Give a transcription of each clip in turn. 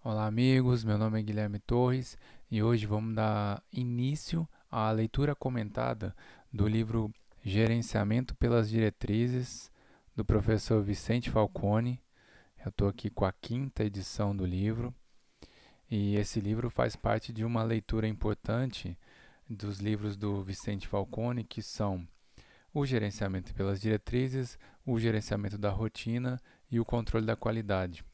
Olá, amigos. Meu nome é Guilherme Torres e hoje vamos dar início à leitura comentada do livro Gerenciamento pelas Diretrizes, do professor Vicente Falcone. Eu estou aqui com a quinta edição do livro e esse livro faz parte de uma leitura importante dos livros do Vicente Falcone, que são o Gerenciamento pelas Diretrizes, o Gerenciamento da Rotina e o Controle da Qualidade.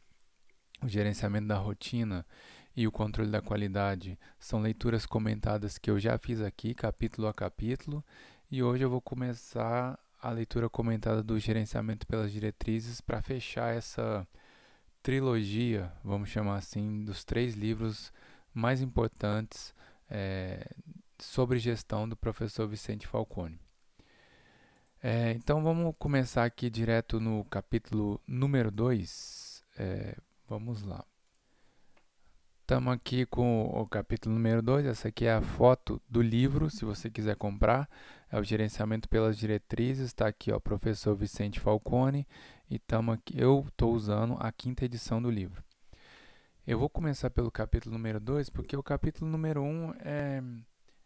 O gerenciamento da rotina e o controle da qualidade são leituras comentadas que eu já fiz aqui, capítulo a capítulo, e hoje eu vou começar a leitura comentada do gerenciamento pelas diretrizes para fechar essa trilogia, vamos chamar assim, dos três livros mais importantes sobre gestão do professor Vicente Falcone. Então vamos começar aqui direto no capítulo número 2. Vamos lá. Estamos aqui com o capítulo número 2. Essa aqui é a foto do livro, se você quiser comprar. É o Gerenciamento pelas Diretrizes. Está aqui, ó, professor Vicente Falcone. E aqui, eu estou usando a quinta edição do livro. Eu vou começar pelo capítulo número 2, porque o capítulo número 1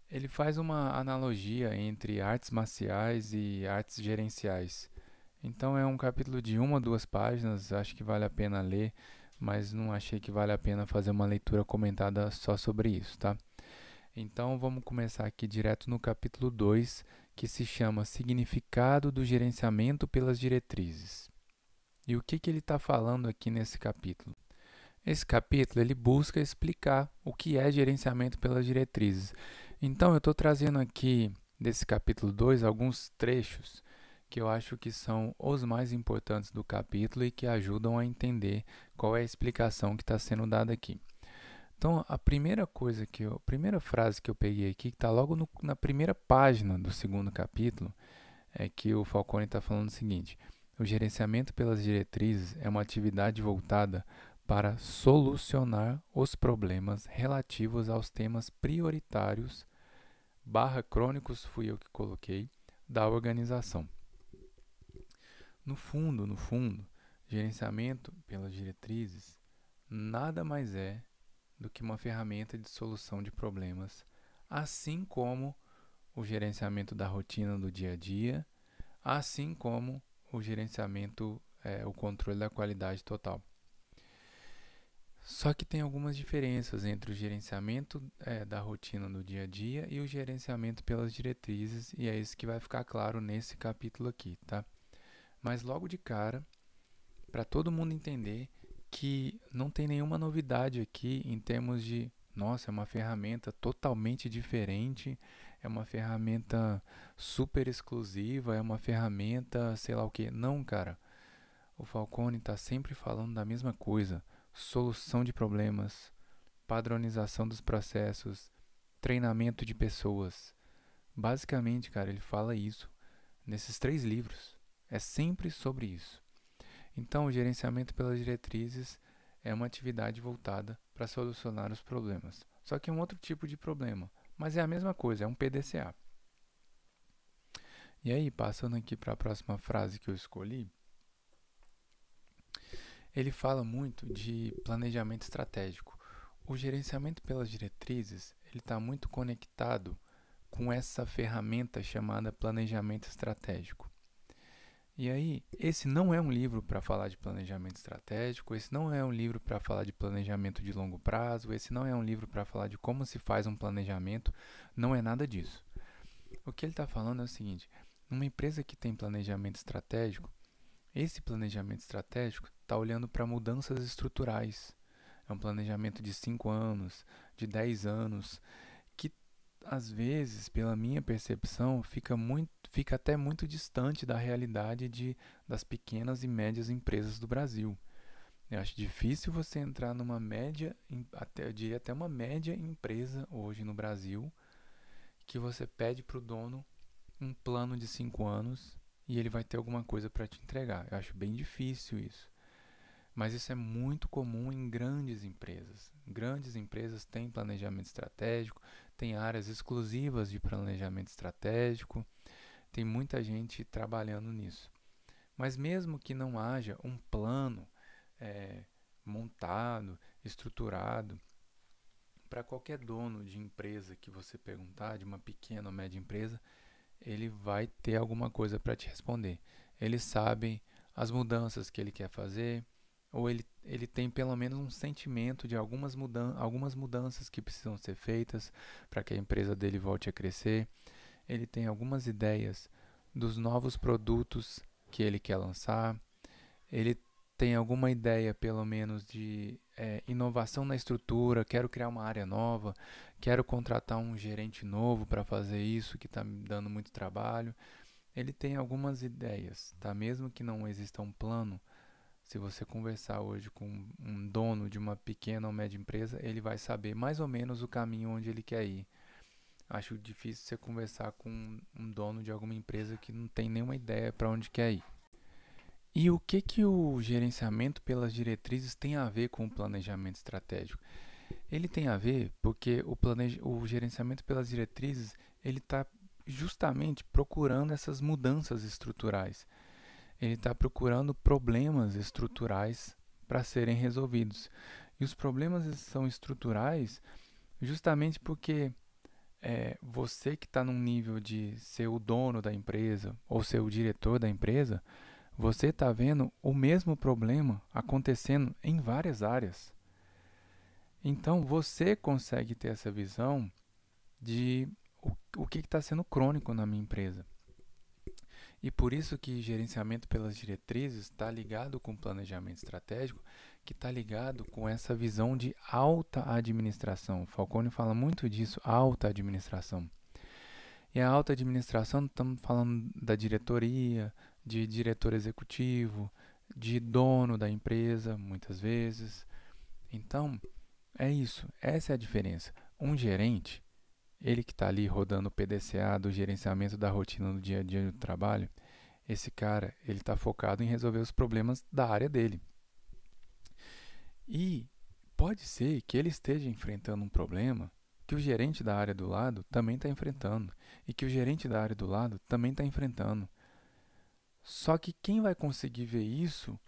ele faz uma analogia entre artes marciais e artes gerenciais. Então é um capítulo de uma ou duas páginas, acho que vale a pena ler, mas não achei que vale a pena fazer uma leitura comentada só sobre isso, tá? Então vamos começar aqui direto no capítulo 2, que se chama Significado do Gerenciamento pelas Diretrizes. E o que ele está falando aqui nesse capítulo? Esse capítulo ele busca explicar o que é gerenciamento pelas diretrizes. Então eu estou trazendo aqui desse capítulo 2 alguns trechos que eu acho que são os mais importantes do capítulo e que ajudam a entender qual é a explicação que está sendo dada aqui. Então, a primeira frase que eu peguei aqui, que está logo na primeira página do segundo capítulo, é que o Falcone está falando o seguinte: o gerenciamento pelas diretrizes é uma atividade voltada para solucionar os problemas relativos aos temas prioritários barra crônicos, fui eu que coloquei, da organização. No fundo, gerenciamento pelas diretrizes nada mais é do que uma ferramenta de solução de problemas, assim como o gerenciamento da rotina do dia a dia, assim como o gerenciamento, o controle da qualidade total. Só que tem algumas diferenças entre o gerenciamento da rotina do dia a dia e o gerenciamento pelas diretrizes, e é isso que vai ficar claro nesse capítulo aqui, tá? Mas logo de cara, para todo mundo entender que não tem nenhuma novidade aqui em termos de, nossa, é uma ferramenta totalmente diferente, é uma ferramenta super exclusiva, é uma ferramenta, sei lá o que. Não, cara. O Falcone está sempre falando da mesma coisa: solução de problemas, padronização dos processos, treinamento de pessoas. Basicamente, cara, ele fala isso nesses três livros. É sempre sobre isso. Então, o gerenciamento pelas diretrizes é uma atividade voltada para solucionar os problemas. Só que é um outro tipo de problema, mas é a mesma coisa, é um PDCA. E aí, passando aqui para a próxima frase que eu escolhi, ele fala muito de planejamento estratégico. O gerenciamento pelas diretrizes ele está muito conectado com essa ferramenta chamada planejamento estratégico. E aí, esse não é um livro para falar de planejamento estratégico, esse não é um livro para falar de planejamento de longo prazo, esse não é um livro para falar de como se faz um planejamento, não é nada disso. O que ele está falando é o seguinte: numa empresa que tem planejamento estratégico, esse planejamento estratégico está olhando para mudanças estruturais. É um planejamento de 5 anos, de 10 anos, que às vezes, pela minha percepção, fica até muito distante da realidade das pequenas e médias empresas do Brasil. Eu acho difícil você entrar numa média, eu diria até uma média empresa hoje no Brasil, que você pede para o dono um plano de 5 anos e ele vai ter alguma coisa para te entregar. Eu acho bem difícil isso. Mas isso é muito comum em grandes empresas. Grandes empresas têm planejamento estratégico, têm áreas exclusivas de planejamento estratégico, tem muita gente trabalhando nisso. Mas mesmo que não haja um plano é, montado, estruturado. Para qualquer dono de empresa que você perguntar, de uma pequena ou média empresa, ele vai ter alguma coisa para te responder. Eles sabem as mudanças que ele quer fazer, ou ele tem pelo menos um sentimento de algumas mudanças que precisam ser feitas para que a empresa dele volte a crescer. Ele tem algumas ideias dos novos produtos que ele quer lançar. Ele tem alguma ideia, pelo menos, de inovação na estrutura. Quero criar uma área nova, quero contratar um gerente novo para fazer isso que está me dando muito trabalho. Ele tem algumas ideias, tá? Mesmo que não exista um plano, se você conversar hoje com um dono de uma pequena ou média empresa, ele vai saber mais ou menos o caminho onde ele quer ir. Acho difícil você conversar com um dono de alguma empresa que não tem nenhuma ideia para onde quer ir. E o que o gerenciamento pelas diretrizes tem a ver com o planejamento estratégico? Ele tem a ver porque o gerenciamento pelas diretrizes ele está justamente procurando essas mudanças estruturais. Ele está procurando problemas estruturais para serem resolvidos. E os problemas são estruturais justamente porque você que está num nível de ser o dono da empresa ou ser o diretor da empresa, você está vendo o mesmo problema acontecendo em várias áreas. Então você consegue ter essa visão de o que está sendo crônico na minha empresa. E por isso que gerenciamento pelas diretrizes está ligado com planejamento estratégico, que está ligado com essa visão de alta administração. Falcone fala muito disso, alta administração. E a alta administração, estamos falando da diretoria, de diretor executivo, de dono da empresa, muitas vezes. Então, é isso, essa é a diferença. Um gerente, ele que está ali rodando o PDCA do gerenciamento da rotina do dia a dia do trabalho, esse cara, ele está focado em resolver os problemas da área dele. E pode ser que ele esteja enfrentando um problema que o gerente da área do lado também está enfrentando e que o gerente da área do lado também está enfrentando. Só que quem vai conseguir ver isso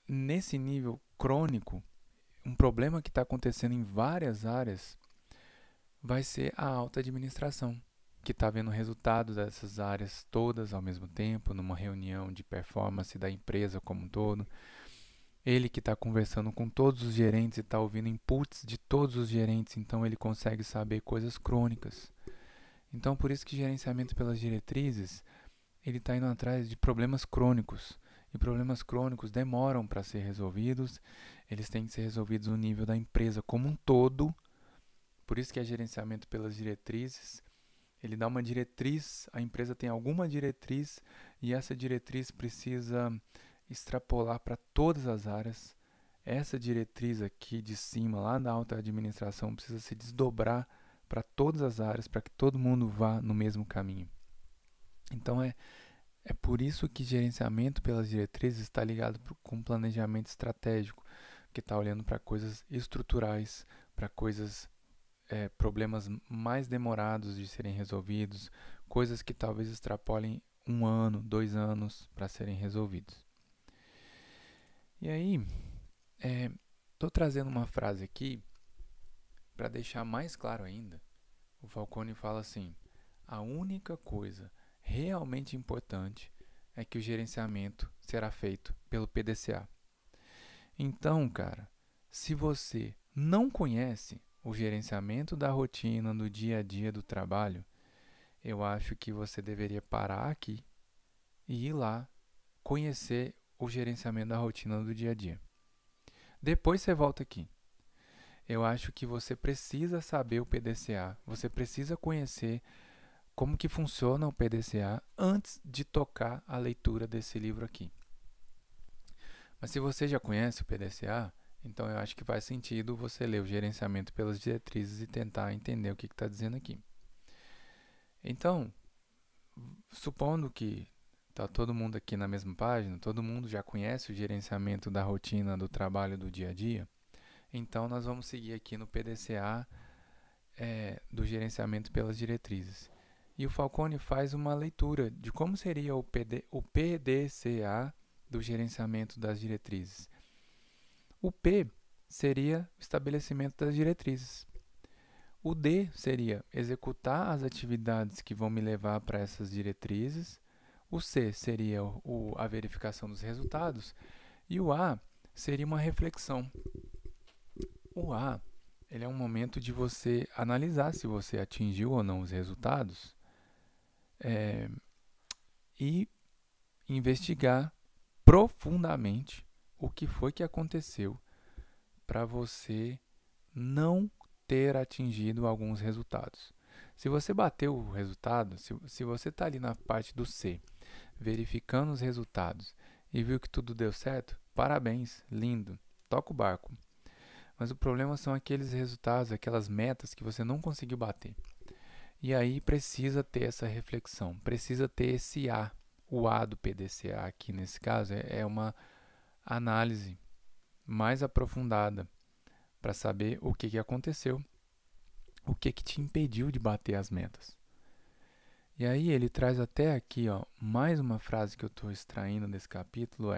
nesse nível crônico, um problema que está acontecendo em várias áreas, vai ser a alta administração, que está vendo o resultado dessas áreas todas ao mesmo tempo, numa reunião de performance da empresa como um todo. Ele que está conversando com todos os gerentes e está ouvindo inputs de todos os gerentes, então ele consegue saber coisas crônicas. Então, por isso que gerenciamento pelas diretrizes, ele está indo atrás de problemas crônicos. E problemas crônicos demoram para ser resolvidos, eles têm que ser resolvidos no nível da empresa como um todo. Por isso que é gerenciamento pelas diretrizes. Ele dá uma diretriz, a empresa tem alguma diretriz e essa diretriz precisa extrapolar para todas as áreas. Essa diretriz aqui de cima, lá na alta administração, precisa se desdobrar para todas as áreas, para que todo mundo vá no mesmo caminho. Então é por isso que gerenciamento pelas diretrizes está ligado com planejamento estratégico, que está olhando para coisas estruturais, para coisas problemas mais demorados de serem resolvidos, coisas que talvez extrapolem 1 ano, 2 anos para serem resolvidos. E aí, estou trazendo uma frase aqui para deixar mais claro ainda. O Falcone fala assim: a única coisa realmente importante é que o gerenciamento será feito pelo PDCA. Então, cara, se você não conhece o gerenciamento da rotina do dia a dia do trabalho, eu acho que você deveria parar aqui e ir lá conhecer o gerenciamento da rotina do dia a dia. Depois você volta aqui. Eu acho que você precisa saber o PDCA, você precisa conhecer como que funciona o PDCA antes de tocar a leitura desse livro aqui. Mas se você já conhece o PDCA, então eu acho que faz sentido você ler o gerenciamento pelas diretrizes e tentar entender o que está dizendo aqui. Então, supondo que está todo mundo aqui na mesma página, todo mundo já conhece o gerenciamento da rotina do trabalho do dia a dia, então nós vamos seguir aqui no PDCA do gerenciamento pelas diretrizes. E o Falcone faz uma leitura de como seria o PDCA do gerenciamento das diretrizes. O P seria o estabelecimento das diretrizes. O D seria executar as atividades que vão me levar para essas diretrizes. O C seria a verificação dos resultados. E o A seria uma reflexão. O A, ele é um momento de você analisar se você atingiu ou não os resultados e investigar profundamente o que foi que aconteceu para você não ter atingido alguns resultados. Se você bateu o resultado, se você está ali na parte do C, verificando os resultados e viu que tudo deu certo, parabéns, lindo, toca o barco. Mas o problema são aqueles resultados, aquelas metas que você não conseguiu bater. E aí precisa ter essa reflexão, precisa ter esse A. O A do PDCA aqui nesse caso é uma análise mais aprofundada para saber o que aconteceu, o que te impediu de bater as metas. E aí ele traz até aqui, mais uma frase que eu estou extraindo desse capítulo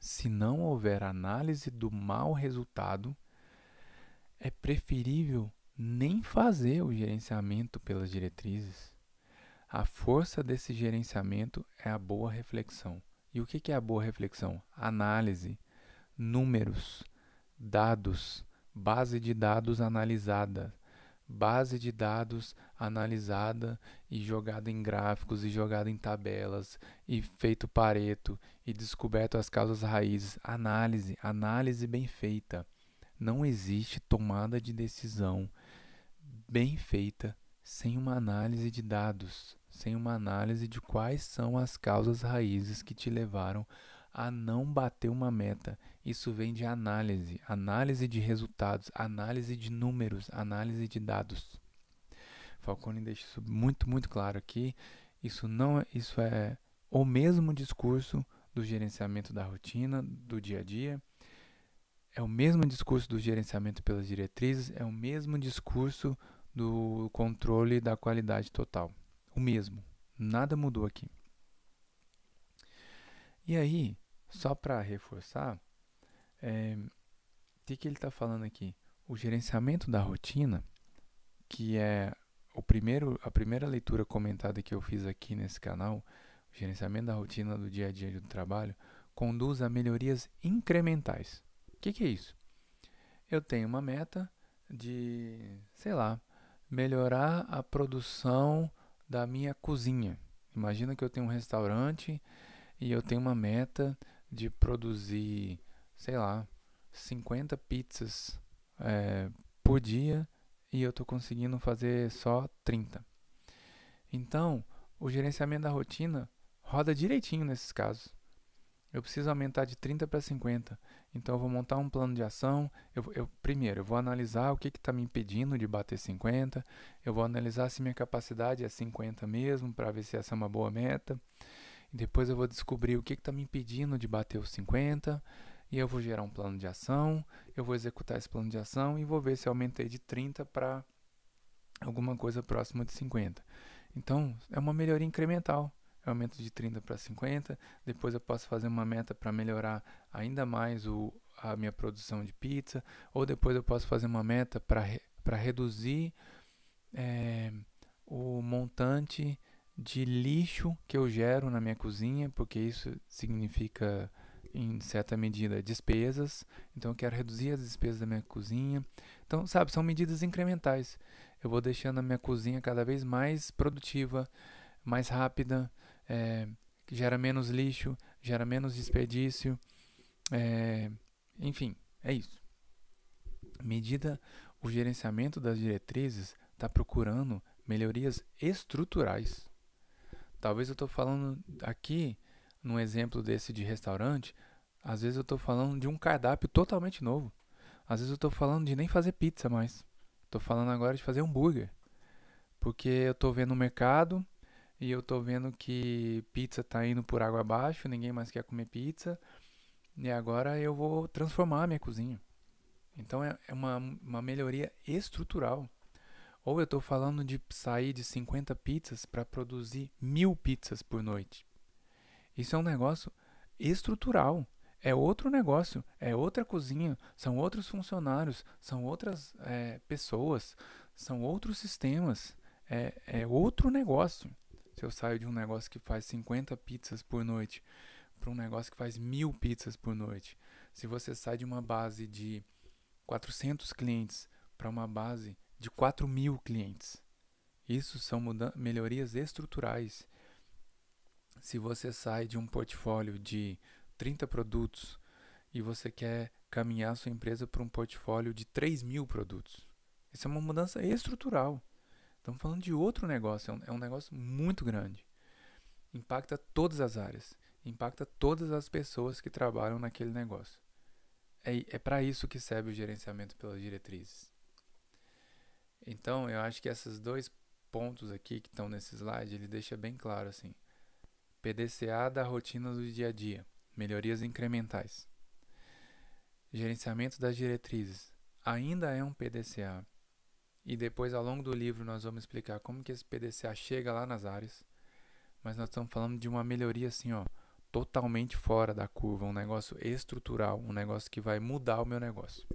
se não houver análise do mau resultado, é preferível nem fazer o gerenciamento pelas diretrizes. A força desse gerenciamento é a boa reflexão. E o que é a boa reflexão? Análise, números, dados, base de dados analisada. Base de dados analisada e jogada em gráficos e jogada em tabelas e feito Pareto e descoberto as causas raízes. Análise bem feita. Não existe tomada de decisão bem feita sem uma análise de dados, sem uma análise de quais são as causas raízes que te levaram a não bater uma meta. Isso vem de análise, análise de resultados, análise de números, análise de dados. Falcone deixa isso muito, muito claro aqui. Isso é o mesmo discurso do gerenciamento da rotina, do dia a dia. É o mesmo discurso do gerenciamento pelas diretrizes, é o mesmo discurso do controle da qualidade total. O mesmo. Nada mudou aqui. E aí, só para reforçar, o que ele está falando aqui? O gerenciamento da rotina, que é a primeira leitura comentada que eu fiz aqui nesse canal, o gerenciamento da rotina do dia a dia do trabalho, conduz a melhorias incrementais. O que é isso? Eu tenho uma meta de, sei lá, melhorar a produção da minha cozinha. Imagina que eu tenho um restaurante e eu tenho uma meta de produzir, sei lá, 50 pizzas por dia e eu estou conseguindo fazer só 30. Então, o gerenciamento da rotina roda direitinho nesses casos. Eu preciso aumentar de 30 para 50. Então, eu vou montar um plano de ação. Primeiro, eu vou analisar o que está me impedindo de bater 50. Eu vou analisar se minha capacidade é 50 mesmo, para ver se essa é uma boa meta. E depois eu vou descobrir o que está me impedindo de bater os 50. E eu vou gerar um plano de ação. Eu vou executar esse plano de ação e vou ver se eu aumentei de 30 para alguma coisa próxima de 50. Então, é uma melhoria incremental. Eu aumento de 30 para 50, depois eu posso fazer uma meta para melhorar ainda mais a minha produção de pizza, ou depois eu posso fazer uma meta para reduzir o montante de lixo que eu gero na minha cozinha, porque isso significa, em certa medida, despesas. Então eu quero reduzir as despesas da minha cozinha. Então, sabe, são medidas incrementais. Eu vou deixando a minha cozinha cada vez mais produtiva, mais rápida, que gera menos lixo, gera menos desperdício, enfim, é isso. O gerenciamento das diretrizes está procurando melhorias estruturais. Talvez eu estou falando aqui, num exemplo desse de restaurante, às vezes eu estou falando de um cardápio totalmente novo. Às vezes eu estou falando de nem fazer pizza mais. Estou falando agora de fazer hambúrguer. Porque eu estou vendo o mercado e eu tô vendo que pizza tá indo por água abaixo, ninguém mais quer comer pizza, e agora eu vou transformar a minha cozinha. Então é uma melhoria estrutural. Ou eu estou falando de sair de 50 pizzas para produzir 1000 pizzas por noite. Isso é um negócio estrutural. É outro negócio, é outra cozinha, são outros funcionários, são outras pessoas, são outros sistemas, é outro negócio. Se eu saio de um negócio que faz 50 pizzas por noite para um negócio que faz 1.000 pizzas por noite, se você sai de uma base de 400 clientes para uma base de 4.000 clientes, isso são melhorias estruturais. Se você sai de um portfólio de 30 produtos e você quer caminhar sua empresa para um portfólio de 3.000 produtos, isso é uma mudança estrutural. Estamos falando de outro negócio, é um negócio muito grande. Impacta todas as áreas, impacta todas as pessoas que trabalham naquele negócio. É para isso que serve o gerenciamento pelas diretrizes. Então, eu acho que esses dois pontos aqui que estão nesse slide, ele deixa bem claro assim. PDCA da rotina do dia a dia, melhorias incrementais. Gerenciamento das diretrizes, ainda é um PDCA. E depois, ao longo do livro, nós vamos explicar como que esse PDCA chega lá nas áreas. Mas nós estamos falando de uma melhoria assim, ó, totalmente fora da curva, um negócio estrutural, um negócio que vai mudar o meu negócio.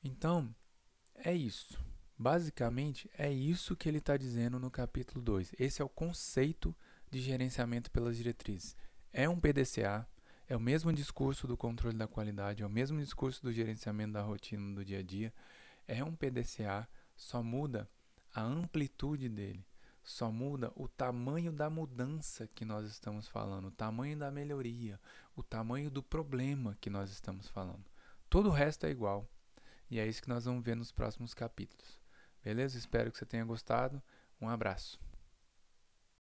Então, é isso. Basicamente, é isso que ele está dizendo no capítulo 2. Esse é o conceito de gerenciamento pelas diretrizes. É um PDCA, é o mesmo discurso do controle da qualidade, é o mesmo discurso do gerenciamento da rotina do dia a dia. É um PDCA, só muda a amplitude dele. Só muda o tamanho da mudança que nós estamos falando, o tamanho da melhoria, o tamanho do problema que nós estamos falando. Todo o resto é igual. E é isso que nós vamos ver nos próximos capítulos. Beleza? Espero que você tenha gostado. Um abraço.